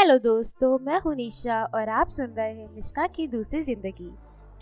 Hello दोस्तों, मैं हूं निशा और आप सुन रहे हैं मिश्का की दूसरी जिंदगी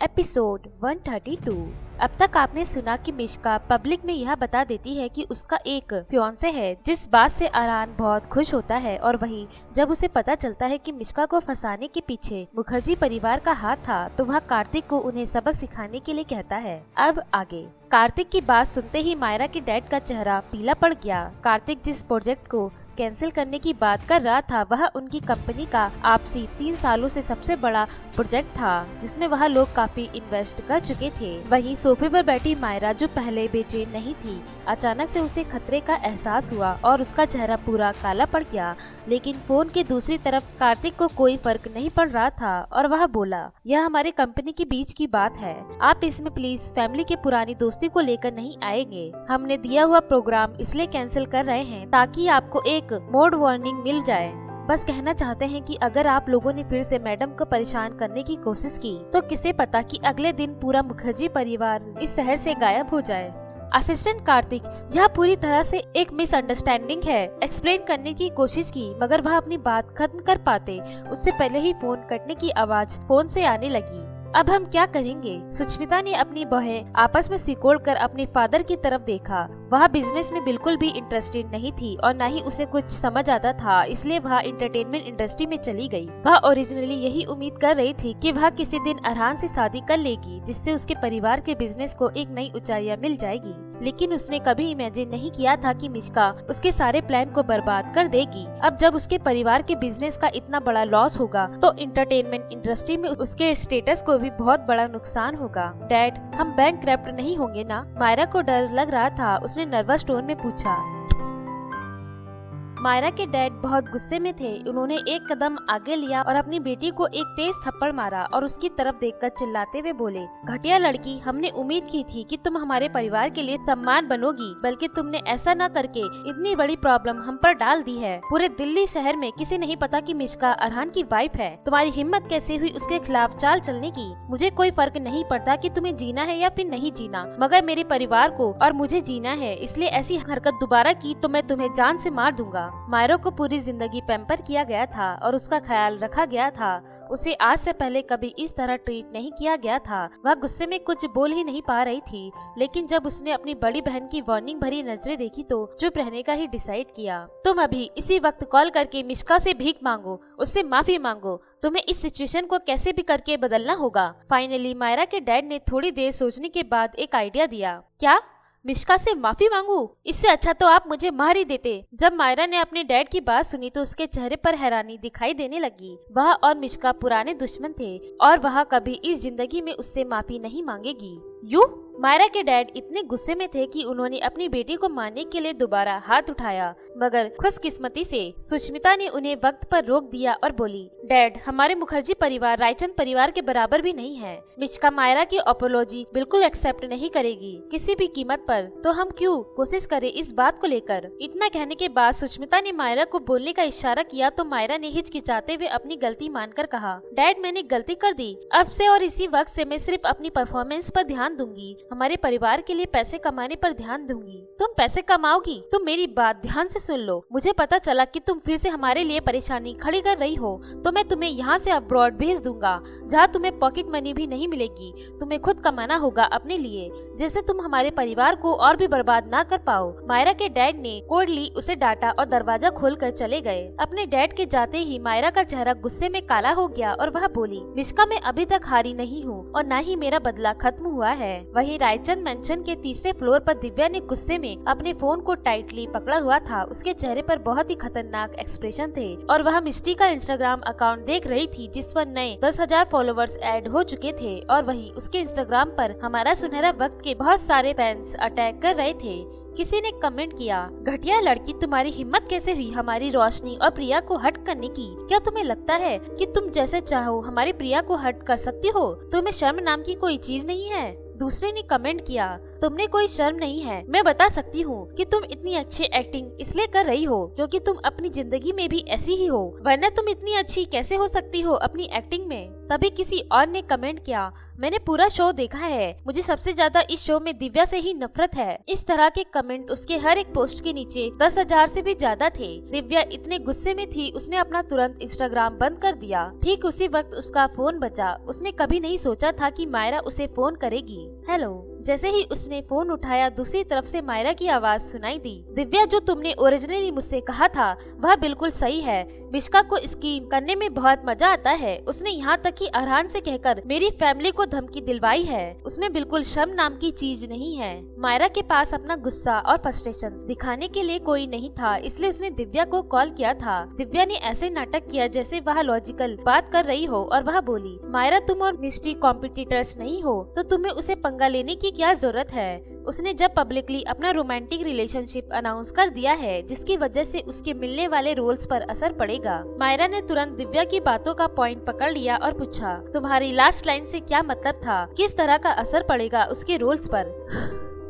एपिसोड 132। अब तक आपने सुना कि मिश्का पब्लिक में यह बता देती है कि उसका एक फियांसे है, जिस बात से अरहान बहुत खुश होता है। और वहीं जब उसे पता चलता है कि मिश्का को फंसाने के पीछे मुखर्जी परिवार का हाथ था, तो वह कार्तिक को उन्हें सबक सिखाने के लिए कहता है। अब आगे कार्तिक की बात सुनते ही मायरा के डैड का चेहरा पीला पड़ गया। कार्तिक जिस प्रोजेक्ट को कैंसिल करने की बात कर रहा था, वह उनकी कंपनी का आपसी 3 सालों से सबसे बड़ा प्रोजेक्ट था, जिसमें वह लोग काफी इन्वेस्ट कर चुके थे। वहीं सोफे पर बैठी मायरा, जो पहले बेचैन नहीं थी, अचानक से उसे खतरे का एहसास हुआ और उसका चेहरा पूरा काला पड़ गया। लेकिन फोन के दूसरी तरफ कार्तिक को कोई फर्क नहीं पड़ रहा था और वह बोला, यह हमारे कंपनी के बीच की बात है, आप इसमें प्लीज फैमिली के पुरानी दोस्ती को लेकर नहीं आएंगे। हमने दिया हुआ प्रोग्राम इसलिए कैंसिल कर रहे हैं ताकि आपको एक मोड वार्निंग मिल जाए। बस कहना चाहते हैं कि अगर आप लोगों ने फिर से मैडम को परेशान करने की कोशिश की, तो किसे पता कि अगले दिन पूरा मुखर्जी परिवार इस शहर से गायब हो जाए। असिस्टेंट कार्तिक, यह पूरी तरह से एक मिसअंडरस्टैंडिंग है, एक्सप्लेन करने की कोशिश की, मगर वह अपनी बात खत्म कर पाते उससे पहले ही फोन कटने की आवाज फोन से आने लगी। अब हम क्या करेंगे? सुष्मिता ने अपनी बहनें आपस में सिकोड़ कर अपने फादर की तरफ देखा। वह बिजनेस में बिल्कुल भी इंटरेस्टेड नहीं थी और न ही उसे कुछ समझ आता था, इसलिए वह एंटरटेनमेंट इंडस्ट्री में चली गई। वह ओरिजिनली यही उम्मीद कर रही थी कि वह किसी दिन अरहान से शादी कर लेगी, जिससे उसके परिवार के बिजनेस को एक नई ऊंचाइयां मिल जाएगी। लेकिन उसने कभी इमेजिन नहीं किया था कि मिश्का उसके सारे प्लान को बर्बाद कर देगी। अब जब उसके परिवार के बिजनेस का इतना बड़ा लॉस होगा, तो एंटरटेनमेंट इंडस्ट्री में उसके स्टेटस को भी बहुत बड़ा नुकसान होगा। डैड, हम बैंकक्रप्ट नहीं होंगे ना? मायरा को डर लग रहा था। उसने नर्वस टोन में पूछा। मायरा के डैड बहुत गुस्से में थे। उन्होंने एक कदम आगे लिया और अपनी बेटी को एक तेज थप्पड़ मारा और उसकी तरफ देखकर चिल्लाते हुए बोले, घटिया लड़की, हमने उम्मीद की थी कि तुम हमारे परिवार के लिए सम्मान बनोगी, बल्कि तुमने ऐसा न करके इतनी बड़ी प्रॉब्लम हम पर डाल दी है। पूरे दिल्ली शहर में किसी नहीं पता कि मिश्का अरहान की वाइफ है। तुम्हारी हिम्मत कैसे हुई उसके खिलाफ चाल चलने की? मुझे कोई फर्क नहीं पड़ता कि तुम्हें जीना है या फिर नहीं जीना, मगर मेरे परिवार को और मुझे जीना है, इसलिए ऐसी हरकत दोबारा की तो मैं तुम्हें जान से मार दूंगा। मायरा को पूरी जिंदगी पैम्पर किया गया था और उसका ख्याल रखा गया था। उसे आज से पहले कभी इस तरह ट्रीट नहीं किया गया था। वह गुस्से में कुछ बोल ही नहीं पा रही थी, लेकिन जब उसने अपनी बड़ी बहन की वार्निंग भरी नजरें देखी तो चुप रहने का ही डिसाइड किया। तुम अभी इसी वक्त कॉल करके मिश्का से भीख मांगो, उससे माफी मांगो। तुम्हें इस सिचुएशन को कैसे भी करके बदलना होगा। फाइनली मायरा के डैड ने थोड़ी देर सोचने के बाद एक आइडिया दिया। क्या? मिश्का से माफी मांगू? इससे अच्छा तो आप मुझे मार ही देते। जब मायरा ने अपने डैड की बात सुनी तो उसके चेहरे पर हैरानी दिखाई देने लगी। वह और मिश्का पुराने दुश्मन थे और वह कभी इस जिंदगी में उससे माफी नहीं मांगेगी। यू? मायरा के डैड इतने गुस्से में थे कि उन्होंने अपनी बेटी को मारने के लिए दोबारा हाथ उठाया, मगर खुशकिस्मती से सुष्मिता ने उन्हें वक्त पर रोक दिया और बोली, डैड, हमारे मुखर्जी परिवार रायचंद परिवार के बराबर भी नहीं है। मिश्का मायरा की अपोलॉजी बिल्कुल एक्सेप्ट नहीं करेगी किसी भी कीमत पर, तो हम क्यों कोशिश करें इस बात को लेकर। इतना कहने के बाद सुष्मिता ने मायरा को बोलने का इशारा किया तो मायरा ने हिचकिचाते हुए अपनी गलती मानकर कहा, डैड, मैंने गलती कर दी। अब से और इसी वक्त से मैं सिर्फ अपनी परफॉर्मेंस पर ध्यान दूंगी, हमारे परिवार के लिए पैसे कमाने पर ध्यान दूंगी। तुम पैसे कमाओगी? तुम मेरी बात ध्यान से सुन लो। मुझे पता चला कि तुम फिर से हमारे लिए परेशानी खड़ी कर रही हो, तो मैं तुम्हें यहाँ से अब्रॉड भेज दूंगा, जहाँ तुम्हें पॉकेट मनी भी नहीं मिलेगी। तुम्हें खुद कमाना होगा अपने लिए, जिससे तुम हमारे परिवार को और भी बर्बाद ना कर पाओ। मायरा के डैड ने कोल्डली उसे डांटा और दरवाजा खोलकर चले गए। अपने डैड के जाते ही मायरा का चेहरा गुस्से में काला हो गया और वह बोली, मिश्का, मैं अभी तक हारी नहीं हूँ और न ही मेरा बदला खत्म हुआ है। वहीं रायचंद मेंशन के तीसरे फ्लोर पर दिव्या ने गुस्से में अपने फोन को टाइटली पकड़ा हुआ था। उसके चेहरे पर बहुत ही खतरनाक एक्सप्रेशन थे और वह मिष्टी का इंस्टाग्राम अकाउंट देख रही थी, जिस पर नए 10,000 फॉलोवर्स ऐड हो चुके थे और वहीं उसके इंस्टाग्राम पर हमारा सुनहरा वक्त के बहुत सारे फैंस अटैक कर रहे थे। किसी ने कमेंट किया, घटिया लड़की, तुम्हारी हिम्मत कैसे हुई हमारी रोशनी और प्रिया को हर्ट करने की? क्या तुम्हें लगता है कि तुम जैसे चाहो हमारी प्रिया को हर्ट कर सकती हो? तुम्हें शर्म नाम की कोई चीज नहीं है? दूसरे ने कमेंट किया, तुमने कोई शर्म नहीं है। मैं बता सकती हूँ कि तुम इतनी अच्छी एक्टिंग इसलिए कर रही हो क्योंकि तुम अपनी जिंदगी में भी ऐसी ही हो, वरना तुम इतनी अच्छी कैसे हो सकती हो अपनी एक्टिंग में। तभी किसी और ने कमेंट किया, मैंने पूरा शो देखा है, मुझे सबसे ज्यादा इस शो में दिव्या से ही नफरत है। इस तरह के कमेंट उसके हर एक पोस्ट के नीचे 10,000 से भी ज्यादा थे। दिव्या इतने गुस्से में थी, उसने अपना तुरंत इंस्टाग्राम बंद कर दिया। ठीक उसी वक्त उसका फोन बजा। उसने कभी नहीं सोचा था कि मायरा उसे फोन करेगी। हेलो। जैसे ही उसने फोन उठाया, दूसरी तरफ से मायरा की आवाज सुनाई दी। दिव्या, जो तुमने ओरिजिनली मुझसे कहा था वह बिल्कुल सही है। मिश्का को स्कीम करने में बहुत मजा आता है। उसने यहाँ तक कि अरहान से कहकर मेरी फैमिली को धमकी दिलवाई है। उसमें बिल्कुल शर्म नाम की चीज नहीं है। मायरा के पास अपना गुस्सा और फ्रस्ट्रेशन दिखाने के लिए कोई नहीं था, इसलिए उसने दिव्या को कॉल किया था। दिव्या ने ऐसे नाटक किया जैसे वह लॉजिकल बात कर रही हो और वह बोली, मायरा तुम और मिस्टी कॉम्पिटिटर्स नहीं हो तो तुम्हें उसे पंगा लेने की क्या जरूरत है। उसने जब पब्लिकली अपना रोमांटिक रिलेशनशिप अनाउंस कर दिया है, जिसकी वजह से उसके मिलने वाले रोल्स पर असर पड़ेगा। मायरा ने तुरंत दिव्या की बातों का पॉइंट पकड़ लिया और पूछा, तुम्हारी लास्ट लाइन से क्या मतलब था? किस तरह का असर पड़ेगा उसके रोल्स पर?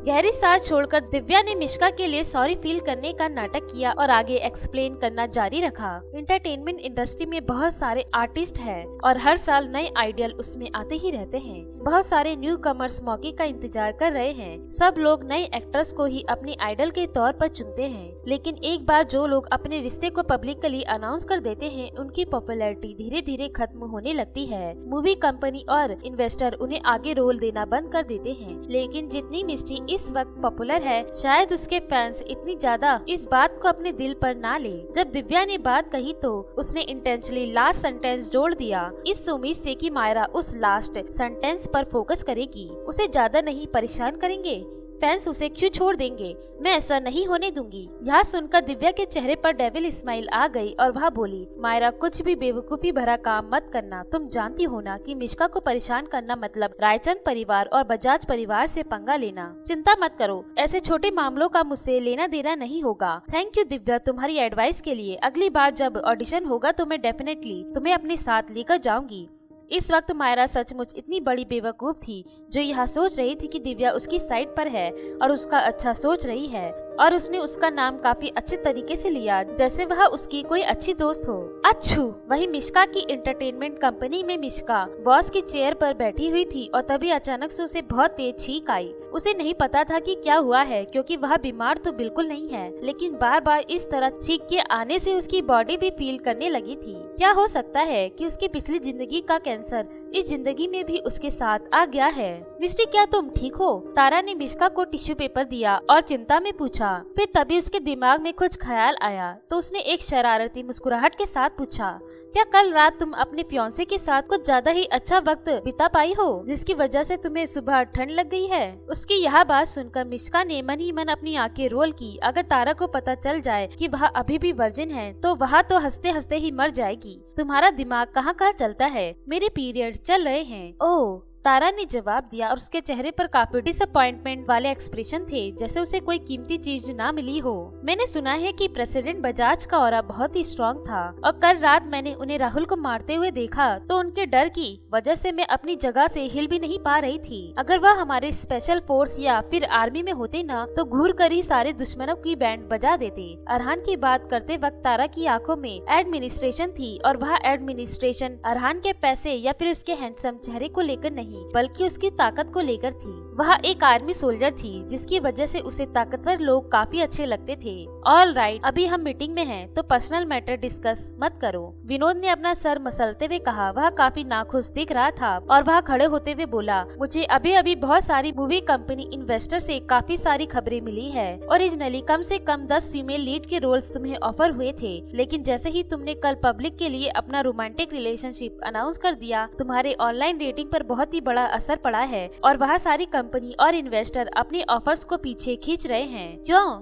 गहरी सांस छोड़कर दिव्या ने मिश्का के लिए सॉरी फील करने का नाटक किया और आगे एक्सप्लेन करना जारी रखा। एंटरटेनमेंट इंडस्ट्री में बहुत सारे आर्टिस्ट हैं और हर साल नए आइडियल उसमें आते ही रहते हैं। बहुत सारे न्यू कमर्स मौके का इंतजार कर रहे हैं। सब लोग नए एक्टर्स को ही अपने आइडल के तौर पर चुनते हैं, लेकिन एक बार जो लोग अपने रिश्ते को पब्लिकली अनाउंस कर देते हैं, उनकी पॉपुलैरिटी धीरे धीरे खत्म होने लगती है। मूवी कंपनी और इन्वेस्टर उन्हें आगे रोल देना बंद कर देते हैं। लेकिन जितनी मिस्टी इस वक्त पॉपुलर है, शायद उसके फैंस इतनी ज्यादा इस बात को अपने दिल पर ना ले। जब दिव्या ने बात कही तो उसने इंटेंशनली लास्ट सेंटेंस जोड़ दिया, इस उम्मीद से कि मायरा उस लास्ट सेंटेंस पर फोकस करेगी, उसे ज्यादा नहीं परेशान करेंगे। फैंस उसे क्यों छोड़ देंगे? मैं ऐसा नहीं होने दूंगी। यह सुनकर दिव्या के चेहरे पर डेविल स्माइल आ गई और वह बोली, मायरा कुछ भी बेवकूफी भरा काम मत करना। तुम जानती हो ना कि मिश्का को परेशान करना मतलब रायचंद परिवार और बजाज परिवार से पंगा लेना। चिंता मत करो, ऐसे छोटे मामलों का मुझसे लेना देना नहीं होगा। थैंक यू दिव्या तुम्हारी एडवाइस के लिए। अगली बार जब ऑडिशन होगा तो मैं डेफिनेटली तुम्हें अपने साथ लेकर जाऊंगी। इस वक्त मायरा सचमुच इतनी बड़ी बेवकूफ थी जो यह सोच रही थी कि दिव्या उसकी साइड पर है और उसका अच्छा सोच रही है, और उसने उसका नाम काफी अच्छे तरीके से लिया जैसे वह उसकी कोई अच्छी दोस्त हो। अच्छू। वही मिश्का की एंटरटेनमेंट कंपनी में मिश्का बॉस की चेयर पर बैठी हुई थी और तभी अचानक से उसे बहुत तेज छींक आई। उसे नहीं पता था कि क्या हुआ है, क्योंकि वह बीमार तो बिल्कुल नहीं है, लेकिन बार बार इस तरह छींक के आने से उसकी बॉडी भी फील करने लगी थी। क्या हो सकता है कि उसकी पिछली जिंदगी का कैंसर इस जिंदगी में भी उसके साथ आ गया है? मिस्टी, क्या तुम ठीक हो? तारा ने मिश्का को टिश्यू पेपर दिया और चिंता में पूछा। फिर तभी उसके दिमाग में कुछ ख्याल आया तो उसने एक शरारती मुस्कुराहट के साथ पूछा, क्या कल रात तुम अपने फियांसे के साथ कुछ ज्यादा ही अच्छा वक्त बिता पाई हो, जिसकी वजह से तुम्हें सुबह ठंड लग गई है? उसकी यह बात सुनकर मिश्का ने मन ही मन अपनी आंखें रोल की। अगर तारा को पता चल जाए कि वह अभी भी वर्जिन है तो वह तो हंसते हंसते ही मर जाएगी। तुम्हारा दिमाग कहाँ कहाँ चलता है? मेरे पीरियड चल रहे हैं। ओह, तारा ने जवाब दिया और उसके चेहरे पर काफी डिसअपॉइंटमेंट वाले एक्सप्रेशन थे, जैसे उसे कोई कीमती चीज ना मिली हो। मैंने सुना है कि प्रेसिडेंट बजाज का ऑरा बहुत ही स्ट्रॉन्ग था और कल रात मैंने उन्हें राहुल को मारते हुए देखा तो उनके डर की वजह से मैं अपनी जगह से हिल भी नहीं पा रही थी। अगर वह हमारे स्पेशल फोर्स या फिर आर्मी में होते ना तो घूर कर ही सारे दुश्मनों की बैंड बजा देते। अरहान की बात करते वक्त तारा की आंखों में एडमिनिस्ट्रेशन थी और वह एडमिनिस्ट्रेशन अरहान के पैसे या फिर उसके हैंडसम चेहरे को लेकर नहीं बल्कि उसकी ताकत को लेकर थी। वह एक आर्मी सोल्जर थी जिसकी वजह से उसे ताकतवर लोग काफी अच्छे लगते थे। ऑल राइट, अभी हम मीटिंग में हैं तो पर्सनल मैटर डिस्कस मत करो। विनोद ने अपना सर मसलते हुए कहा। वह काफी नाखुश दिख रहा था और वह खड़े होते हुए बोला, मुझे अभी अभी बहुत सारी मूवी कंपनी इन्वेस्टर से काफी सारी खबरें मिली है। ओरिजिनली कम से कम 10 फीमेल लीड के रोल्स तुम्हें ऑफर हुए थे, लेकिन जैसे ही तुमने कल पब्लिक के लिए अपना रोमांटिक रिलेशनशिप अनाउंस कर दिया, तुम्हारे ऑनलाइन रेटिंग पर बहुत ही बड़ा असर पड़ा है और वह सारी कंपनी और इन्वेस्टर अपने ऑफर्स को पीछे खींच रहे हैं। क्यों?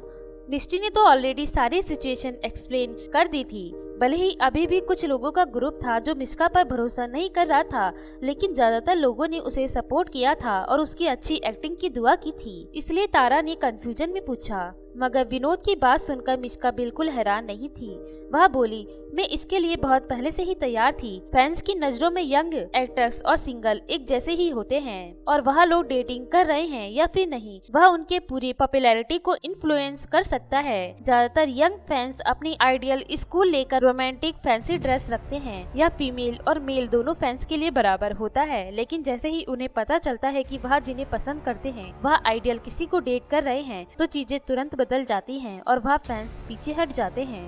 मिस्टी ने तो ऑलरेडी सारी सिचुएशन एक्सप्लेन कर दी थी। भले ही अभी भी कुछ लोगों का ग्रुप था जो मिश्का पर भरोसा नहीं कर रहा था, लेकिन ज्यादातर लोगों ने उसे सपोर्ट किया था और उसकी अच्छी एक्टिंग की दुआ की थी। इसलिए तारा ने कंफ्यूजन में पूछा, मगर विनोद की बात सुनकर मिश्का बिल्कुल हैरान नहीं थी। वह बोली, मैं इसके लिए बहुत पहले से ही तैयार थी। फैंस की नजरों में यंग एक्टर्स और सिंगल एक जैसे ही होते हैं और वह लोग डेटिंग कर रहे हैं या फिर नहीं, वह उनके पूरी पॉपुलैरिटी को इन्फ्लुएंस कर सकता है। ज्यादातर यंग फैंस अपनी आइडियल स्कूल लेकर रोमांटिक फैंसी ड्रेस रखते हैं। यह फीमेल और मेल दोनों फैंस के लिए बराबर होता है, लेकिन जैसे ही उन्हें पता चलता है कि वह जिन्हें पसंद करते हैं वह आइडियल किसी को डेट कर रहे हैं तो चीजें तुरंत बदल जाती हैं और वह फैंस पीछे हट जाते हैं।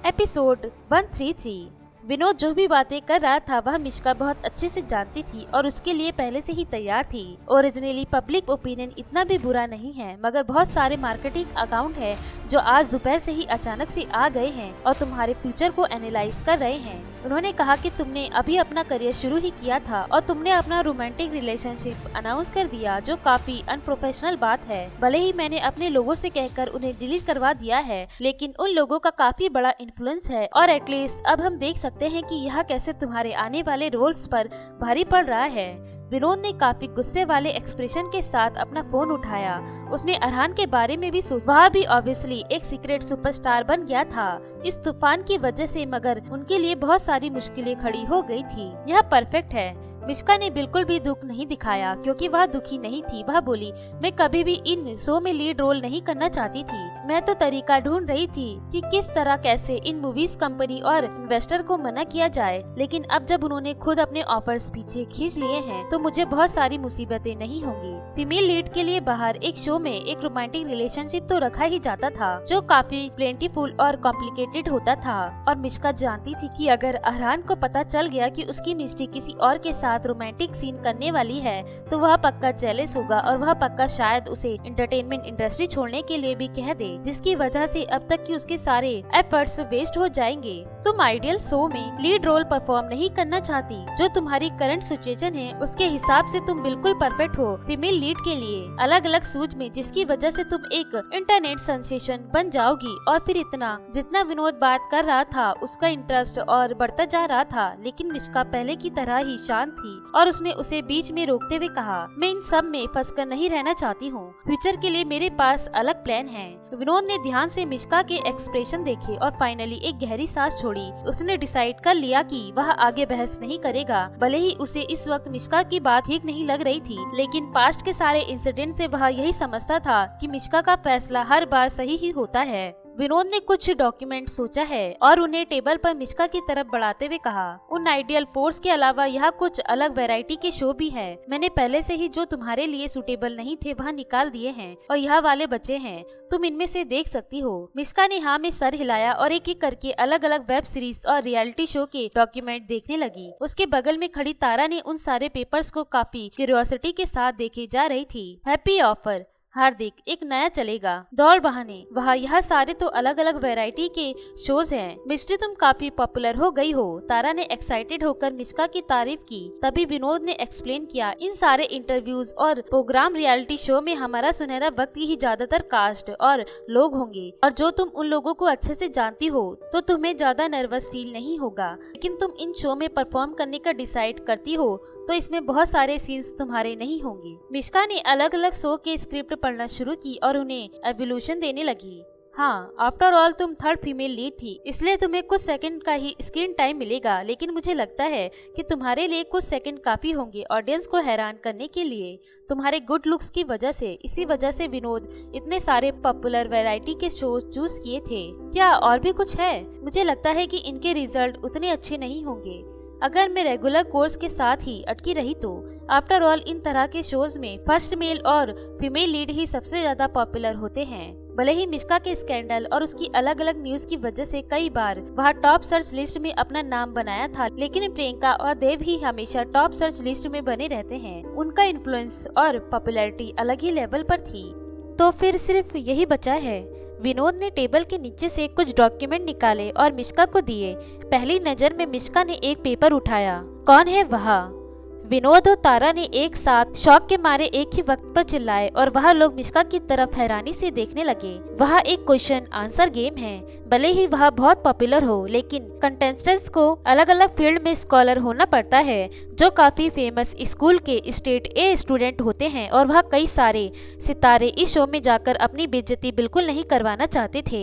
एपिसोड 133। विनोद जो भी बातें कर रहा था वह मिश्का बहुत अच्छे से जानती थी और उसके लिए पहले से ही तैयार थी। ओरिजिनली पब्लिक ओपिनियन इतना भी बुरा नहीं है, मगर बहुत सारे मार्केटिंग अकाउंट है जो आज दोपहर से ही अचानक से आ गए हैं और तुम्हारे फ्यूचर को एनालाइज कर रहे हैं। उन्होंने कहा कि तुमने अभी अपना करियर शुरू ही किया था और तुमने अपना रोमांटिक रिलेशनशिप अनाउंस कर दिया, जो काफी अनप्रोफेशनल बात है। भले ही मैंने अपने लोगों से कहकर उन्हें डिलीट करवा दिया है, लेकिन उन लोगों का काफी बड़ा इन्फ्लुएंस है और एटलीस्ट अब हम देख सकते हैं कि यह कैसे तुम्हारे आने वाले रोल्स पर भारी पड़ रहा है। विनोद ने काफी गुस्से वाले एक्सप्रेशन के साथ अपना फोन उठाया। उसने अरहान के बारे में भी सोचा। वह भी ऑब्वियसली एक सीक्रेट सुपरस्टार बन गया था इस तूफान की वजह से, मगर उनके लिए बहुत सारी मुश्किलें खड़ी हो गई थी। यह परफेक्ट है। मिश्का ने बिल्कुल भी दुख नहीं दिखाया क्योंकि वह दुखी नहीं थी। वह बोली, मैं कभी भी इन शो में लीड रोल नहीं करना चाहती थी। मैं तो तरीका ढूंढ रही थी कि किस तरह कैसे इन मूवीज कंपनी और इन्वेस्टर को मना किया जाए, लेकिन अब जब उन्होंने खुद अपने ऑफर्स पीछे खींच लिए हैं तो मुझे बहुत सारी मुसीबतें नहीं होंगी। फीमेल लीड के लिए बाहर एक शो में एक रोमांटिक रिलेशनशिप तो रखा ही जाता था जो काफी प्लेंटीफुल और कॉम्प्लिकेटेड होता था, और मिश्का जानती थी कि अगर अरहान को पता चल गया कि उसकी मिस्टी किसी और के साथ रोमांटिक सीन करने वाली है तो वह पक्का जेलस होगा और वह पक्का शायद उसे एंटरटेनमेंट इंडस्ट्री छोड़ने के लिए भी कह दे, जिसकी वजह से अब तक की उसके सारे एफर्ट्स वेस्ट हो जाएंगे। तुम आइडियल शो में लीड रोल परफॉर्म नहीं करना चाहती। जो तुम्हारी करंट सिचुएशन है उसके हिसाब से तुम बिल्कुल परफेक्ट हो फीमेल लीड के लिए, अलग अलग सूझ में, जिसकी वजह से तुम एक इंटरनेट सेंसेशन बन जाओगी। और फिर इतना जितना विनोद बात कर रहा था उसका इंटरेस्ट और बढ़ता जा रहा था, लेकिन मिश्का पहले की तरह ही शांत थी और उसने उसे बीच में रोकते हुए कहा, मैं इन सब में फंसकर नहीं रहना चाहती हूँ। फ्यूचर के लिए मेरे पास अलग प्लान है। विनोद ने ध्यान से मिश्का के एक्सप्रेशन देखे और फाइनली एक गहरी सांस छोड़ी। उसने डिसाइड कर लिया कि वह आगे बहस नहीं करेगा। भले ही उसे इस वक्त मिश्का की बात ठीक नहीं लग रही थी, लेकिन पास्ट के सारे इंसिडेंट से वह यही समझता था कि मिश्का का फैसला हर बार सही ही होता है। विनोद ने कुछ डॉक्यूमेंट सोचा है और उन्हें टेबल पर मिश्का की तरफ बढ़ाते हुए कहा, उन आइडियल फोर्स के अलावा यहाँ कुछ अलग वैरायटी के शो भी हैं। मैंने पहले से ही जो तुम्हारे लिए सुटेबल नहीं थे वह निकाल दिए हैं और यह वाले बचे हैं, तुम इनमें से देख सकती हो। मिश्का ने हाँ में सर हिलाया और एक एक करके अलग अलग वेब सीरीज और रियलिटी शो के डॉक्यूमेंट देखने लगी। उसके बगल में खड़ी तारा ने उन सारे पेपर्स को काफी क्यूरियोसिटी के साथ देखे जा रही थी। हैप्पी ऑफर, हार्दिक, एक नया चलेगा, दौड़ बहाने, वह यह सारे तो अलग अलग वैरायटी के शोज हैं। मिस्ट्री तुम काफी पॉपुलर हो गई हो। तारा ने एक्साइटेड होकर मिश्का की तारीफ की। तभी विनोद ने एक्सप्लेन किया, इन सारे इंटरव्यूज और प्रोग्राम रियलिटी शो में हमारा सुनहरा वक्त की ही ज्यादातर कास्ट और लोग होंगे, और जो तुम उन लोगों को अच्छे से जानती हो तो तुम्हें ज्यादा नर्वस फील नहीं होगा। लेकिन तुम इन शो में परफॉर्म करने का डिसाइड करती हो तो इसमें बहुत सारे सीन्स तुम्हारे नहीं होंगे। मिश्का ने अलग अलग शो के स्क्रिप्ट पढ़ना शुरू की और उन्हें एवोल्यूशन देने लगी। हाँ, आफ्टर ऑल तुम थर्ड फीमेल लीड थी, इसलिए तुम्हें कुछ सेकंड का ही स्क्रीन टाइम मिलेगा, लेकिन मुझे लगता है कि तुम्हारे लिए कुछ सेकंड काफी होंगे ऑडियंस को हैरान करने के लिए, तुम्हारे गुड लुक्स की वजह से। इसी वजह से विनोद इतने सारे पॉपुलर वैरायटी के शो चूज किए थे। क्या और भी कुछ है? मुझे लगता है कि इनके रिजल्ट उतने अच्छे नहीं होंगे अगर मैं रेगुलर कोर्स के साथ ही अटकी रही तो। आफ्टर ऑल इन तरह के शोज में फर्स्ट मेल और फीमेल लीड ही सबसे ज्यादा पॉपुलर होते हैं। भले ही मिश्का के स्कैंडल और उसकी अलग अलग न्यूज की वजह से कई बार वह टॉप सर्च लिस्ट में अपना नाम बनाया था, लेकिन प्रियंका और देव ही हमेशा टॉप सर्च लिस्ट में बने रहते हैं। उनका इन्फ्लुएंस और पॉपुलैरिटी अलग ही लेवल पर थी। तो फिर सिर्फ यही बचा है। विनोद ने टेबल के नीचे से कुछ डॉक्यूमेंट निकाले और मिश्का को दिए। पहली नजर में मिश्का ने एक पेपर उठाया। कौन है वह? विनोद और तारा ने एक साथ शौक के मारे एक ही वक्त पर चिल्लाए और वह लोग मिश्का की तरफ हैरानी से देखने लगे। वह एक क्वेश्चन आंसर गेम है। भले ही वह बहुत पॉपुलर हो, लेकिन कंटेस्टेंट्स को अलग अलग फील्ड में स्कॉलर होना पड़ता है, जो काफी फेमस स्कूल के स्टेट ए स्टूडेंट होते हैं, और वह कई सारे सितारे इस शो में जाकर अपनी बेइज्जती बिल्कुल नहीं करवाना चाहते थे।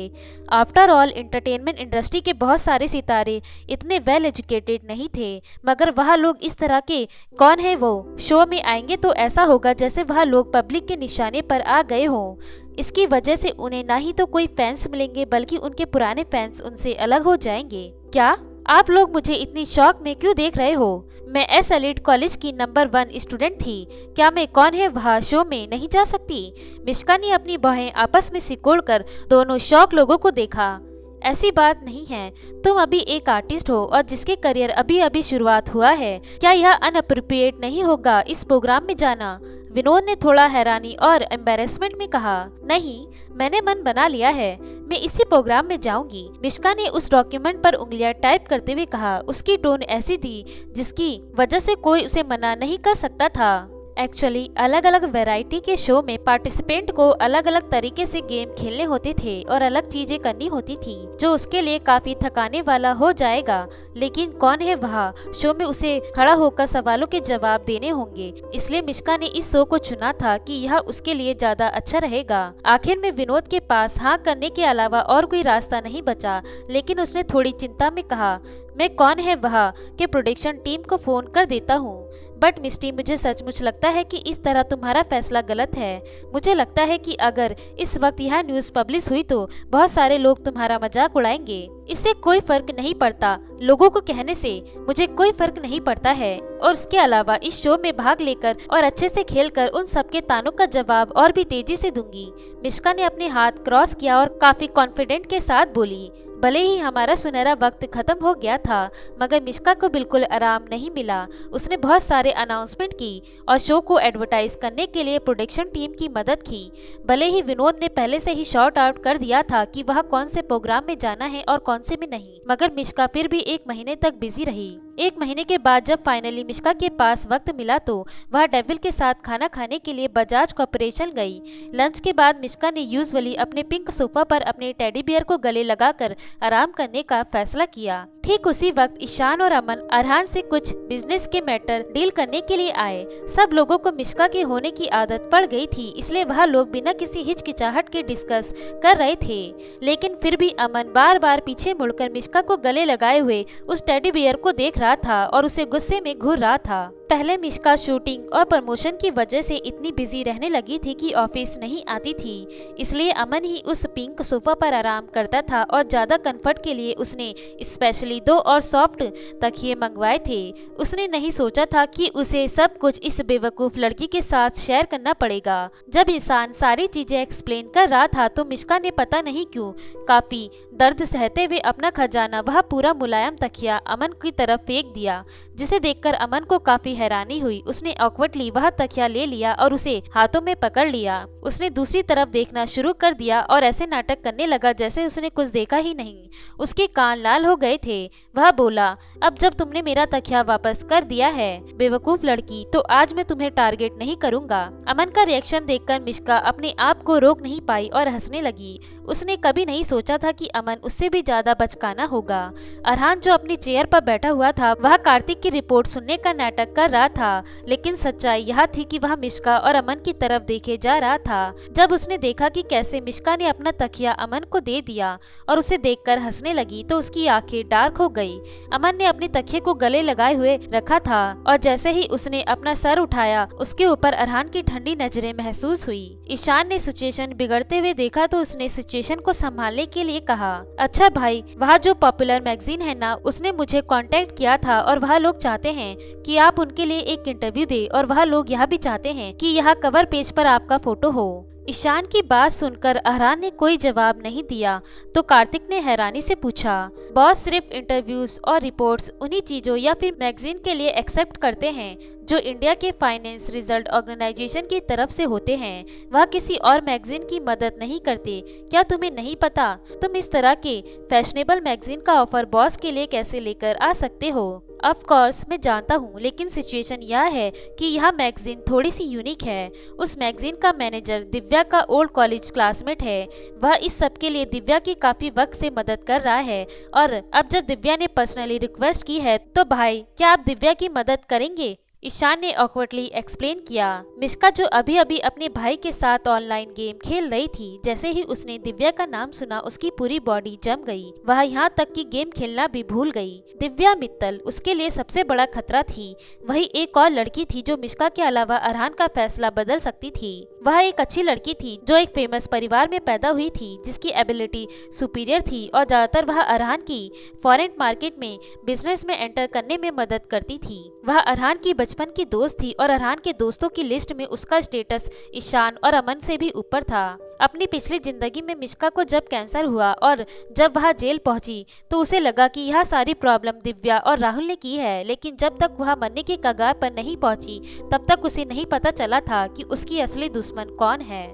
आफ्टर ऑल एंटरटेनमेंट इंडस्ट्री के बहुत सारे सितारे इतने वेल एजुकेटेड नहीं थे, मगर वह लोग इस तरह के कौन है वो शो में आएंगे तो ऐसा होगा जैसे वह लोग पब्लिक के निशाने पर आ गए हों। इसकी वजह से उन्हें ना ही तो कोई फैंस मिलेंगे, बल्कि उनके पुराने फैंस उनसे अलग हो जाएंगे। क्या आप लोग मुझे इतनी शौक में क्यों देख रहे हो? मैं एस एलिट कॉलेज की नंबर 1 स्टूडेंट थी। क्या मैं कौन है वह शो में नहीं जा सकती? मिश्का ने अपनी बाहें आपस में सिकोड़कर दोनों शौक लोगों को देखा। ऐसी बात नहीं है, तुम अभी एक आर्टिस्ट हो और जिसके करियर अभी अभी शुरुआत हुआ है। क्या यह अनअप्रोप्रिएट नहीं होगा इस प्रोग्राम में जाना? विनोद ने थोड़ा हैरानी और एम्बैरेसमेंट में कहा। नहीं, मैंने मन बना लिया है, मैं इसी प्रोग्राम में जाऊंगी। मिश्का ने उस डॉक्यूमेंट पर उंगलियां टाइप करते हुए कहा। उसकी टोन ऐसी थी जिसकी वजह से कोई उसे मना नहीं कर सकता था। एक्चुअली अलग अलग वैरायटी के शो में पार्टिसिपेंट को अलग अलग तरीके से गेम खेलने होते थे और अलग चीजें करनी होती थी, जो उसके लिए काफी थकाने वाला हो जाएगा। लेकिन कौन है वह शो में उसे खड़ा होकर सवालों के जवाब देने होंगे, इसलिए मिश्का ने इस शो को चुना था कि यह उसके लिए ज्यादा अच्छा रहेगा। आखिर में विनोद के पास हाँ करने के अलावा और कोई रास्ता नहीं बचा, लेकिन उसने थोड़ी चिंता में कहा, मैं कौन है वह के प्रोडक्शन टीम को फोन कर देता हूँ। बट मिस्टी, मुझे सचमुच लगता है कि इस तरह तुम्हारा फैसला गलत है। मुझे लगता है कि अगर इस वक्त यह न्यूज़ पब्लिश हुई तो बहुत सारे लोग तुम्हारा मजाक उड़ाएंगे। इससे कोई फर्क नहीं पड़ता, लोगों को कहने से मुझे कोई फर्क नहीं पड़ता है। और उसके अलावा इस शो में भाग लेकर और अच्छे से खेलकर उन सबके तानों का जवाब और भी तेजी से दूंगी। मिश्का ने अपने हाथ क्रॉस किया और काफी कॉन्फिडेंट के साथ बोली। भले ही हमारा सुनहरा वक्त खत्म हो गया था, मगर मिश्का को बिल्कुल आराम नहीं मिला। उसने बहुत सारे अनाउंसमेंट की और शो को एडवर्टाइज करने के लिए प्रोडक्शन टीम की मदद की। भले ही विनोद ने पहले से ही शॉर्ट आउट कर दिया था कि वह कौन से प्रोग्राम में जाना है और कौन से में नहीं, मगर मिश्का फिर भी 1 महीने तक बिजी रही। 1 महीने के बाद जब फाइनली मिश्का के पास वक्त मिला तो वह डेविल के साथ खाना खाने के लिए बजाज कॉर्पोरेशन गई। लंच के बाद मिश्का ने यूजुअली अपने पिंक सोफा पर अपने टेडी बियर को गले लगाकर आराम करने का फैसला किया। ठीक उसी वक्त ईशान और अमन अरहान से कुछ बिजनेस के मैटर डील करने के लिए आए। सब लोगों को मिश्का के होने की आदत पड़ गई थी, इसलिए वह लोग बिना किसी हिचकिचाहट के डिस्कस कर रहे थे। लेकिन फिर भी अमन बार बार पीछे मुड़कर मिश्का को गले लगाए हुए उस टेडी बियर को देख रहा था और उसे गुस्से में घूर रहा था। पहले मिश्का शूटिंग और प्रमोशन की वजह से इतनी बिजी रहने लगी थी कि ऑफिस नहीं आती थी, इसलिए अमन ही उस पिंक सोफा पर आराम करता था और ज्यादा कंफर्ट के लिए उसने स्पेशली 2 और सॉफ्ट तकिए मंगवाए थे। उसने नहीं सोचा था कि उसे सब कुछ इस बेवकूफ लड़की के साथ शेयर करना पड़ेगा। जब इंसान सारी चीजें एक्सप्लेन कर रहा था तो मिश्का ने पता नहीं क्यों काफी दर्द सहते हुए अपना खजाना वह पूरा मुलायम तकिया अमन की तरफ फेंक दिया, जिसे देखकर अमन को काफी हैरानी हुई। उसने ऑकवर्डली वह तकिया ले लिया और उसे हाथों में पकड़ लिया। उसने दूसरी तरफ देखना शुरू कर दिया और ऐसे नाटक करने लगा जैसे उसने कुछ देखा ही नहीं। उसके कान लाल हो गए थे। वह बोला, अब जब तुमने मेरा तकिया वापस कर दिया है बेवकूफ लड़की, तो आज मैं तुम्हें टारगेट नहीं करूंगा। अमन का रिएक्शन देखकर मिश्का अपने आप को रोक नहीं पाई और हंसने लगी। उसने कभी नहीं सोचा था कि अमन उससे भी ज्यादा बचकाना होगा। अरहान जो अपनी चेयर पर बैठा हुआ था वह कार्तिक की रिपोर्ट सुनने का नाटक कर रहा था, लेकिन सच्चाई यह थी कि वह मिश्का और अमन की तरफ देखे जा रहा था। जब उसने देखा कि कैसे मिश्का ने अपना तकिया अमन को दे दिया और उसे देखकर हंसने लगी तो उसकी आंखें डार्क हो गई। अमन ने अपने तकिए को गले लगाए हुए रखा था और जैसे ही उसने अपना सर उठाया उसके ऊपर अरहान की ठंडी नजरें महसूस हुई। ईशान ने सिचुएशन बिगड़ते हुए देखा तो उसने सिचुएशन को संभालने के लिए कहा, अच्छा भाई, वह जो पॉपुलर मैगजीन है ना, उसने मुझे कांटेक्ट किया था और वह लोग चाहते हैं कि आप उनके लिए एक इंटरव्यू दे और वह लोग यह भी चाहते हैं कि यह कवर पेज पर आपका फोटो हो। ईशान की बात सुनकर अरहान ने कोई जवाब नहीं दिया तो कार्तिक ने हैरानी से पूछा, बॉस सिर्फ इंटरव्यूज और रिपोर्ट्स उन्हीं चीजों या फिर मैगजीन के लिए एक्सेप्ट करते हैं जो इंडिया के फाइनेंस रिजल्ट ऑर्गेनाइजेशन की तरफ से होते हैं, वह किसी और मैगजीन की मदद नहीं करते। क्या तुम्हें नहीं पता? तुम इस तरह के फैशनेबल मैगजीन का ऑफर बॉस के लिए कैसे लेकर आ सकते हो? ऑफ कोर्स मैं जानता हूँ, लेकिन सिचुएशन यह है कि यह मैगजीन थोड़ी सी यूनिक है। उस मैगजीन का मैनेजर दिव्या का ओल्ड कॉलेज क्लासमेट है। वह इस सब के लिए दिव्या की काफी वक्त से मदद कर रहा है, और अब जब दिव्या ने पर्सनली रिक्वेस्ट की है तो भाई क्या आप दिव्या की मदद करेंगे? ईशान ने ऑकवर्डली एक्सप्लेन किया। मिश्का जो अभी अभी अपने भाई के साथ ऑनलाइन गेम खेल रही थी, जैसे ही उसने दिव्या का नाम सुना उसकी पूरी बॉडी जम गई। वह यहाँ तक कि गेम खेलना भी भूल गई। दिव्या मित्तल उसके लिए सबसे बड़ा खतरा थी। वही एक और लड़की थी जो मिश्का के अलावा अरहान का फैसला बदल सकती थी। वह एक अच्छी लड़की थी जो एक फेमस परिवार में पैदा हुई थी, जिसकी एबिलिटी सुपीरियर थी, और ज्यादातर वह अरहान की फॉरेन मार्केट में बिजनेस में एंटर करने में मदद करती थी। वह अरहान की बचपन की दोस्त थी और अरहान के दोस्तों की लिस्ट में उसका स्टेटस ईशान और अमन से भी ऊपर था। अपनी पिछली जिंदगी में मिश्का को जब कैंसर हुआ और जब वह जेल पहुंची तो उसे लगा कि यह सारी प्रॉब्लम दिव्या और राहुल ने की है, लेकिन जब तक वह मरने के कगार पर नहीं पहुंची तब तक उसे नहीं पता चला था कि उसकी असली दुश्मन कौन है।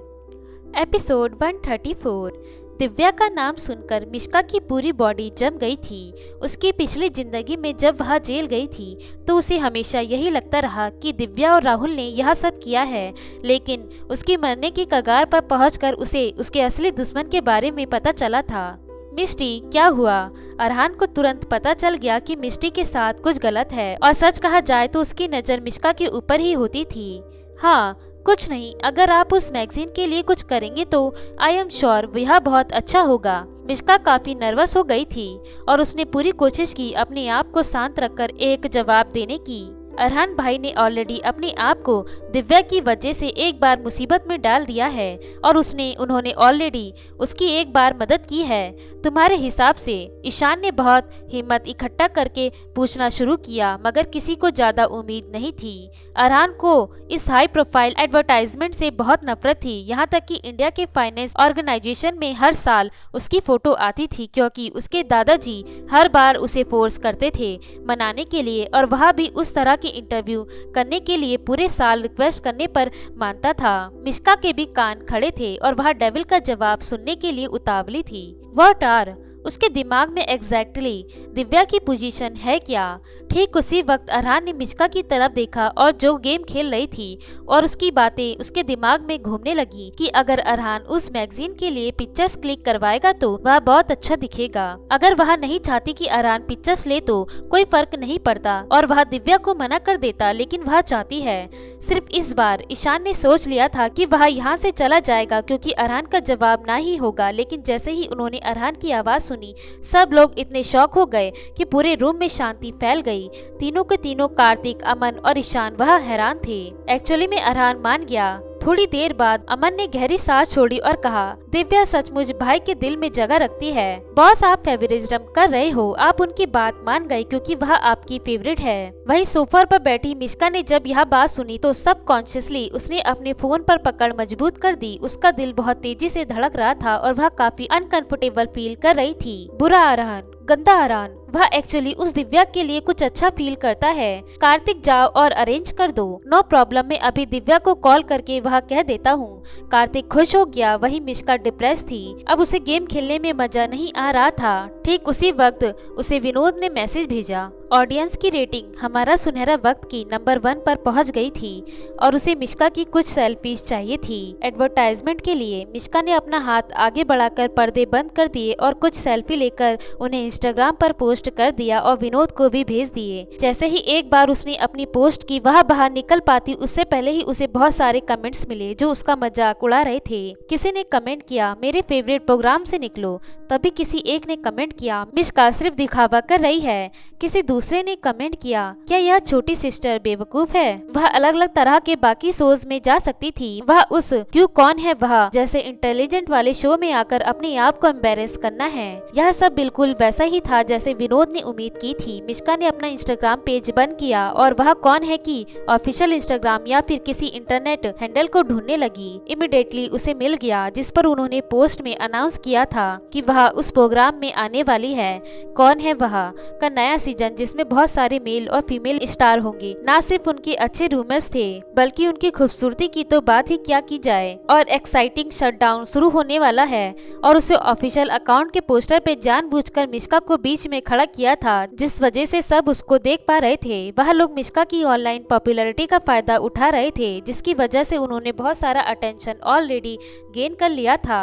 एपिसोड 134। दिव्या का नाम सुनकर मिश्का की पूरी बॉडी जम गई थी। उसकी पिछली जिंदगी में जब वह जेल गई थी तो उसे हमेशा यही लगता रहा कि दिव्या और राहुल ने यह सब किया है, लेकिन उसकी मरने की कगार पर पहुंचकर उसे उसके असली दुश्मन के बारे में पता चला था। मिष्टी, क्या हुआ? अरहान को तुरंत पता चल गया कि मिष्टी के साथ कुछ गलत है, और सच कहा जाए तो उसकी नज़र मिश्का के ऊपर ही होती थी। हाँ, कुछ नहीं, अगर आप उस मैगजीन के लिए कुछ करेंगे तो आई एम श्योर यह बहुत अच्छा होगा। मिश्का काफी नर्वस हो गई थी और उसने पूरी कोशिश की अपने आप को शांत रखकर एक जवाब देने की। अरहान भाई ने ऑलरेडी अपने आप को दिव्या की वजह से एक बार मुसीबत में डाल दिया है, और उन्होंने ऑलरेडी उसकी एक बार मदद की है। तुम्हारे हिसाब से? ईशान ने बहुत हिम्मत इकट्ठा करके पूछना शुरू किया, मगर किसी को ज्यादा उम्मीद नहीं थी। अरहान को इस हाई प्रोफाइल एडवर्टाइजमेंट से बहुत नफरत थी, यहाँ तक कि इंडिया के फाइनेंस ऑर्गेनाइजेशन में हर साल उसकी फोटो आती थी, क्योंकि उसके दादाजी हर बार उसे फोर्स करते थे मनाने के लिए, और वह भी उस तरह के इंटरव्यू करने के लिए पूरे साल रिक्वेस्ट करने पर मानता था। मिश्का के भी कान खड़े थे और वह डेविल का जवाब सुनने के लिए उतावली थी। What are? उसके दिमाग में एग्जैक्टली दिव्या की पोजीशन है क्या? ठीक उसी वक्त अरहान ने मिश्का की तरफ देखा और जो गेम खेल रही थी, और उसकी बातें उसके दिमाग में घूमने लगी कि अगर अरहान उस मैगजीन के लिए पिक्चर्स क्लिक करवाएगा तो वह बहुत अच्छा दिखेगा। अगर वह नहीं चाहती कि अरहान पिक्चर्स ले तो कोई फर्क नहीं पड़ता और वह दिव्या को मना कर देता, लेकिन वह चाहती है। सिर्फ इस बार ईशान ने सोच लिया था कि वह यहाँ से चला जाएगा क्योंकि अरहान का जवाब ना ही होगा, लेकिन जैसे ही उन्होंने अरहान की आवाज सुनी सब लोग इतने शॉक हो गए कि पूरे रूम में शांति फैल गई। तीनों के तीनों, कार्तिक, अमन और ईशान, वह हैरान थे। एक्चुअली में अरहान मान गया। थोड़ी देर बाद अमन ने गहरी सांस छोड़ी और कहा, दिव्या सचमुच भाई के दिल में जगह रखती है। बॉस, आप फेवरिज्म कर रहे हो। आप उनकी बात मान गए क्योंकि वह आपकी फेवरेट है। वहीं सोफा पर बैठी मिश्का ने जब यह बात सुनी तो सब कॉन्शियसली उसने अपने फोन पर पकड़ मजबूत कर दी। उसका दिल बहुत तेजी से धड़क रहा था और वह काफी अनकंफर्टेबल फील कर रही थी। बुरा अरहान, गंदा अरहान, वह एक्चुअली उस दिव्या के लिए कुछ अच्छा फील करता है। कार्तिक, जाओ और अरेंज कर दो। नो प्रॉब्लम, मैं अभी दिव्या को कॉल करके वह कह देता हूँ। कार्तिक खुश हो गया। वही मिश्का डिप्रेस थी। अब उसे गेम खेलने में मजा नहीं आ रहा था। ठीक उसी वक्त उसे विनोद ने मैसेज भेजा। ऑडियंस की रेटिंग हमारा सुनहरा वक्त की नंबर 1 पर पहुंच गई थी और उसे मिश्का की कुछ सेल्फीज चाहिए थी एडवर्टाइजमेंट के लिए। मिश्का ने अपना हाथ आगे बढ़ाकर पर्दे बंद कर दिए और कुछ सेल्फी लेकर उन्हें इंस्टाग्राम पर पोस्ट कर दिया और विनोद को भी भेज दिए। जैसे ही एक बार उसने अपनी पोस्ट की, वह बाहर निकल पाती उससे पहले ही उसे बहुत सारे कमेंट्स मिले जो उसका मजाक उड़ा रहे थे। किसी ने कमेंट किया, मेरे फेवरेट प्रोग्राम से निकलो। तभी किसी एक ने कमेंट किया, मिश्का सिर्फ दिखावा कर रही है। किसी दूसरे ने कमेंट किया, क्या यह छोटी सिस्टर बेवकूफ है? वह अलग अलग तरह के बाकी शोज में जा सकती थी। वह उस क्यों कौन है वह जैसे इंटेलिजेंट वाले शो में आकर अपने आप को एम्बेरेस करना है। यह सब बिल्कुल वैसा ही था जैसे विनोद ने उम्मीद की थी। मिश्का ने अपना इंस्टाग्राम पेज बंद किया और वह कौन है कि ऑफिशियल इंस्टाग्राम या फिर किसी इंटरनेट हैंडल को ढूंढने लगी। इमीडिएटली उसे मिल गया, जिस पर उन्होंने पोस्ट में अनाउंस किया था कि वह उस प्रोग्राम में आने वाली है। कौन है वह का नया सीजन, जिसमें बहुत सारे मेल और फीमेल स्टार होंगे। ना सिर्फ उनके अच्छे रूमर्स थे, बल्कि उनकी खूबसूरती की तो बात ही क्या की जाए। और एक्साइटिंग शटडाउन शुरू होने वाला है और उसे ऑफिशियल अकाउंट के पोस्टर पे जानबूझकर मिश्का को बीच में खड़ा किया था, जिस वजह से सब उसको देख पा रहे थे। वह लोग मिश्का की ऑनलाइन पॉपुलैरिटी का फायदा उठा रहे थे, जिसकी वजह से उन्होंने बहुत सारा अटेंशन ऑलरेडी गेन कर लिया था।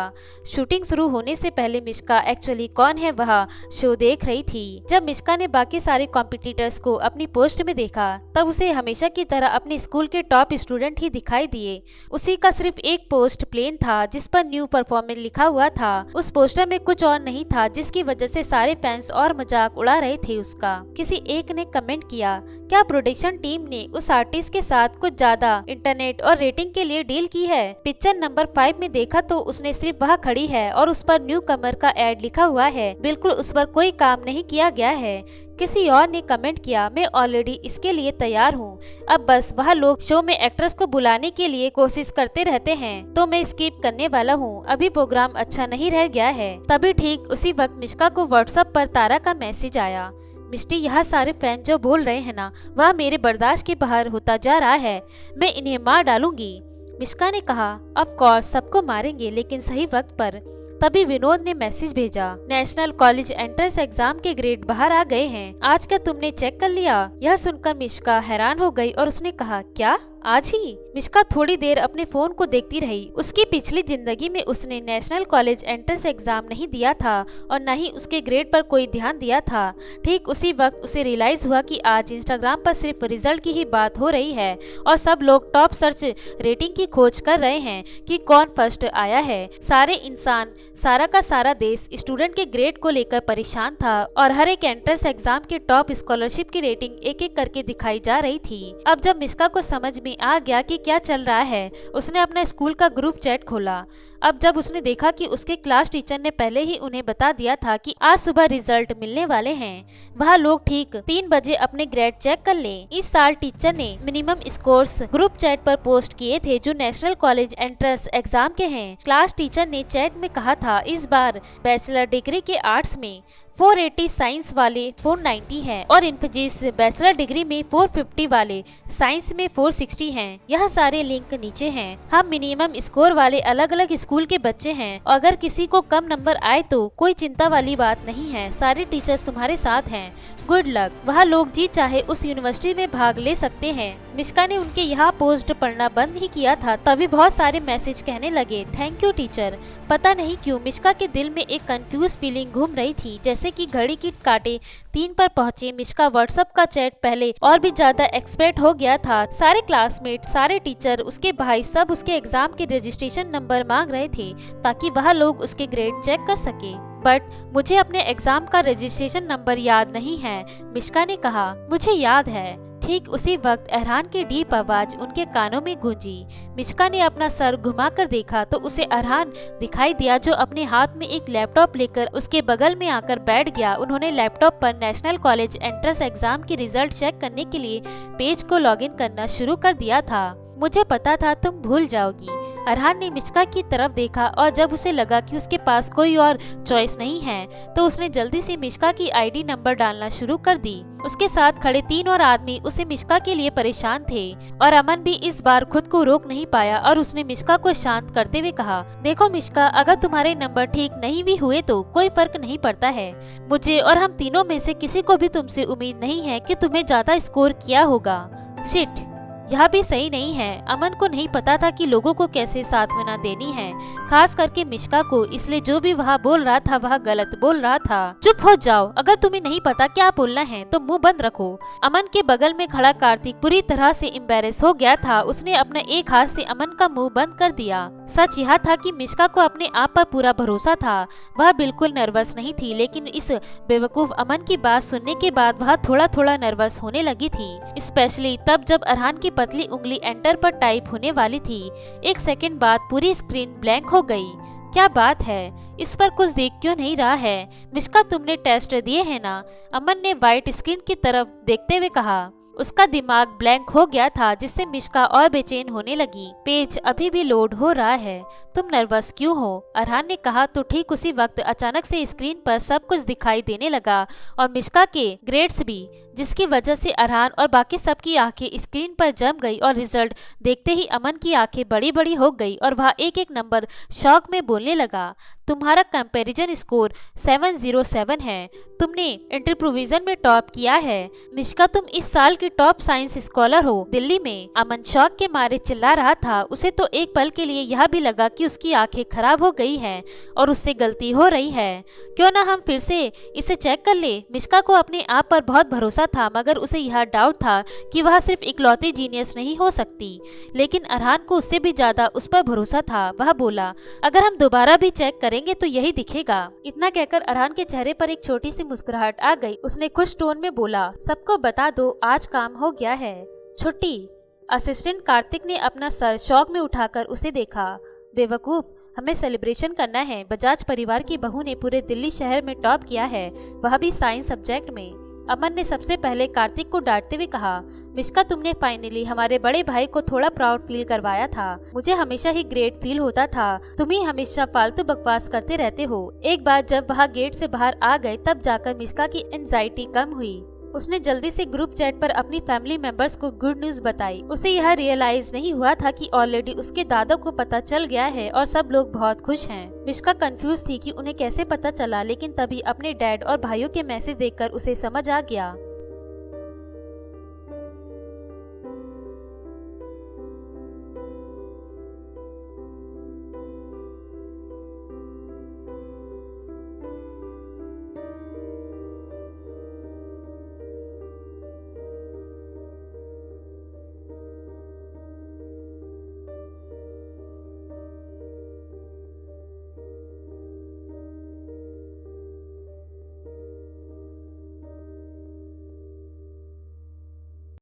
शूटिंग शुरू होने से पहले मिश्का एक्चुअली कौन है वह शो देख रही थी। जब मिश्का ने बाकी सारे कॉम्पिटिटर्स को अपनी पोस्ट में देखा, तब उसे हमेशा की तरह अपने स्कूल के टॉप स्टूडेंट ही दिखाई दिए। उसी का सिर्फ एक पोस्ट प्लेन था, जिस पर न्यू परफॉर्मेंस लिखा हुआ था। उस पोस्टर में कुछ और नहीं था, जिसकी वजह से सारे फैंस और मजाक उड़ा रहे थे उसका। किसी एक ने कमेंट किया, क्या प्रोडक्शन टीम ने उस आर्टिस्ट के साथ कुछ ज्यादा इंटरनेट और रेटिंग के लिए डील की है। पिक्चर नंबर 5 में देखा तो उसने सिर्फ वह खड़ी है और उस पर न्यू कमर का एड लिखा हुआ है। बिल्कुल उस पर कोई काम नहीं किया गया है। किसी और ने कमेंट किया, मैं ऑलरेडी इसके लिए तैयार हूँ। अब बस वह लोग शो में एक्ट्रेस को बुलाने के लिए कोशिश करते रहते हैं, तो मैं स्किप करने वाला हूँ। अभी प्रोग्राम अच्छा नहीं रह गया है। तभी ठीक उसी वक्त मिश्का को व्हाट्सएप पर तारा का मैसेज आया, मिष्टी यह सारे फैन जो बोल रहे हैं ना, वह मेरे बर्दाश्त के बाहर होता जा रहा है। मैं इन्हें मार डालूंगी। मिश्का ने कहा, ऑफ कोर्स सबको मारेंगे, लेकिन सही वक्त पर। तभी विनोद ने मैसेज भेजा, नेशनल कॉलेज एंट्रेंस एग्जाम के ग्रेड बाहर आ गए हैं। आज क्या तुमने चेक कर लिया? यह सुनकर मिश्का हैरान हो गई और उसने कहा, क्या आज ही? मिश्का थोड़ी देर अपने फोन को देखती रही। उसकी पिछली जिंदगी में उसने नेशनल कॉलेज एंट्रेंस एग्जाम नहीं दिया था और न ही उसके ग्रेड पर कोई ध्यान दिया था। ठीक उसी वक्त उसे रियलाइज हुआ कि आज इंस्टाग्राम पर सिर्फ रिजल्ट की ही बात हो रही है और सब लोग टॉप सर्च रेटिंग की खोज कर रहे हैं कि कौन फर्स्ट आया है। सारे इंसान, सारा का सारा देश स्टूडेंट के ग्रेड को लेकर परेशान था और हर एक एंट्रेंस एग्जाम के टॉप स्कॉलरशिप की रेटिंग एक एक करके दिखाई जा रही थी। अब जब मिश्का को समझ में आ गया कि क्या चल रहा है, उसने अपना स्कूल का ग्रुप चैट खोला। अब जब उसने देखा कि उसके क्लास टीचर ने पहले ही उन्हें बता दिया था कि आज सुबह रिजल्ट मिलने वाले हैं, वह लोग ठीक 3 बजे अपने ग्रेड चेक कर ले। इस साल टीचर ने मिनिमम स्कोर्स ग्रुप चैट पर पोस्ट किए थे जो नेशनल कॉलेज एंट्रेंस एग्जाम के हैं। क्लास टीचर ने चैट में कहा था, इस बार बैचलर डिग्री के आर्ट्स में 480 साइंस वाले 490 हैं और इन्फोसिस बैचलर डिग्री में 450 वाले साइंस में 460 हैं। यह सारे लिंक नीचे हैं। हम मिनिमम स्कोर वाले अलग अलग स्कूल के बच्चे हैं। अगर किसी को कम नंबर आए तो कोई चिंता वाली बात नहीं है, सारे टीचर्स तुम्हारे साथ हैं। Good luck. वह लोग जी चाहे उस यूनिवर्सिटी में भाग ले सकते हैं। मिश्का ने उनके यहाँ पोस्ट पढ़ना बंद ही किया था, तभी बहुत सारे मैसेज कहने लगे, थैंक यू टीचर। पता नहीं क्यों मिश्का के दिल में एक कंफ्यूज फीलिंग घूम रही थी, जैसे कि घड़ी की कांटे 3 पर पहुंचे। मिश्का व्हाट्सएप का चैट पहले और भी ज्यादा एक्सपर्ट हो गया था। सारे क्लासमेट, सारे टीचर, उसके भाई सब उसके एग्जाम के रजिस्ट्रेशन नंबर मांग रहे थे ताकि वह लोग उसके ग्रेड चेक कर सके। बट मुझे अपने एग्जाम का रजिस्ट्रेशन नंबर याद नहीं है, मिश्का ने कहा। मुझे याद है। ठीक उसी वक्त अरहान की डीप आवाज उनके कानों में गूंजी। मिश्का ने अपना सर घुमाकर देखा तो उसे अरहान दिखाई दिया, जो अपने हाथ में एक लैपटॉप लेकर उसके बगल में आकर बैठ गया। उन्होंने लैपटॉप पर नेशनल कॉलेज एंट्रेंस एग्जाम की रिजल्ट चेक करने के लिए पेज को लॉगिन करना शुरू कर दिया था। मुझे पता था तुम भूल जाओगी। अरहान ने मिश्का की तरफ देखा और जब उसे लगा कि उसके पास कोई और चॉइस नहीं है, तो उसने जल्दी से मिश्का की आईडी नंबर डालना शुरू कर दी। उसके साथ खड़े 3 और आदमी उसे मिश्का के लिए परेशान थे और अमन भी इस बार खुद को रोक नहीं पाया और उसने मिश्का को शांत करते हुए कहा, देखो मिश्का, अगर तुम्हारे नंबर ठीक नहीं भी हुए तो कोई फर्क नहीं पड़ता है। मुझे और हम तीनों में से किसी को भी तुमसे उम्मीद नहीं है कि तुम्हें ज्यादा स्कोर किया होगा। शिट, यह भी सही नहीं है। अमन को नहीं पता था कि लोगों को कैसे सांत्वना देनी है, खास करके मिश्का को, इसलिए जो भी वह बोल रहा था वह गलत बोल रहा था। चुप हो जाओ, अगर तुम्हें नहीं पता क्या बोलना है तो मुंह बंद रखो। अमन के बगल में खड़ा कार्तिक पूरी तरह से एम्बैरेस हो गया था। उसने अपने एक हाथ से अमन का मुंह बंद कर दिया। सच यह था कि मिश्का को अपने आप पर पूरा भरोसा था। वह बिल्कुल नर्वस नहीं थी, लेकिन इस बेवकूफ अमन की बात सुनने के बाद वह थोड़ा थोड़ा नर्वस होने लगी थी, स्पेशली तब जब अरहान की पतली उंगली एंटर पर टाइप होने वाली थी। 1 सेकंड बाद पूरी स्क्रीन ब्लैंक हो गई। क्या बात है, इस पर कुछ देख क्यों नहीं रहा है? मिश्का, तुमने टेस्ट दिए हैं ना? अमन ने व्हाइट स्क्रीन की तरफ देखते हुए कहा। उसका दिमाग ब्लैंक हो गया था, जिससे मिश्का और बेचैन होने लगी। पेज अभी भी लोड हो रहा है, तुम नर्वस क्यों हो? अरहान ने कहा। तो ठीक उसी वक्त अचानक से स्क्रीन पर सब कुछ दिखाई देने लगा और मिश्का के ग्रेड्स भी, जिसकी वजह से अरहान और बाकी सबकी आंखें स्क्रीन पर जम गई और रिजल्ट देखते ही अमन की आंखें बड़ी बड़ी हो गई और वह एक एक नंबर शौक में बोलने लगा। तुम्हारा कंपैरिजन स्कोर 707 है। तुमने इंटर प्रोविजन में टॉप किया है। मिश्का, तुम इस साल की टॉप साइंस स्कॉलर हो दिल्ली में। अमन शौक के मारे चिल्ला रहा था। उसे तो एक पल के लिए यह भी लगा कि उसकी आंखें खराब हो गई हैं और उससे गलती हो रही है। क्यों ना हम फिर से इसे चेक कर ले? मिश्का को अपने आप पर बहुत भरोसा था, मगर उसे यह डाउट था कि वह सिर्फ इकलौती जीनियस नहीं हो सकती। लेकिन अरहान को उससे भी ज्यादा उस पर भरोसा था। वह बोला, अगर हम दोबारा भी चेक करेंगे तो यही दिखेगा। इतना कहकर अरहान के चेहरे पर एक छोटी सी मुस्कुराहट आ गई। उसने खुश टोन में बोला, सबको बता दो, आज काम हो गया है, छुट्टी। असिस्टेंट कार्तिक ने अपना सर शौक में उठाकर उसे देखा। बेवकूफ, हमें सेलिब्रेशन करना है। बजाज परिवार की बहू ने पूरे दिल्ली शहर में टॉप किया है, वह भी साइंस सब्जेक्ट में। अमन ने सबसे पहले कार्तिक को डांटते हुए कहा, मिश्का, तुमने फाइनली हमारे बड़े भाई को थोड़ा प्राउड फील करवाया था। मुझे हमेशा ही ग्रेट फील होता था। तुम ही हमेशा फालतू बकवास करते रहते हो। एक बार जब वह गेट से बाहर आ गए, तब जाकर मिश्का की एंजाइटी कम हुई। उसने जल्दी से ग्रुप चैट पर अपनी फैमिली मेंबर्स को गुड न्यूज बताई। उसे यह रियलाइज नहीं हुआ था कि ऑलरेडी उसके दादा को पता चल गया है और सब लोग बहुत खुश हैं। मिश्का कंफ्यूज थी कि उन्हें कैसे पता चला, लेकिन तभी अपने डैड और भाइयों के मैसेज देखकर उसे समझ आ गया।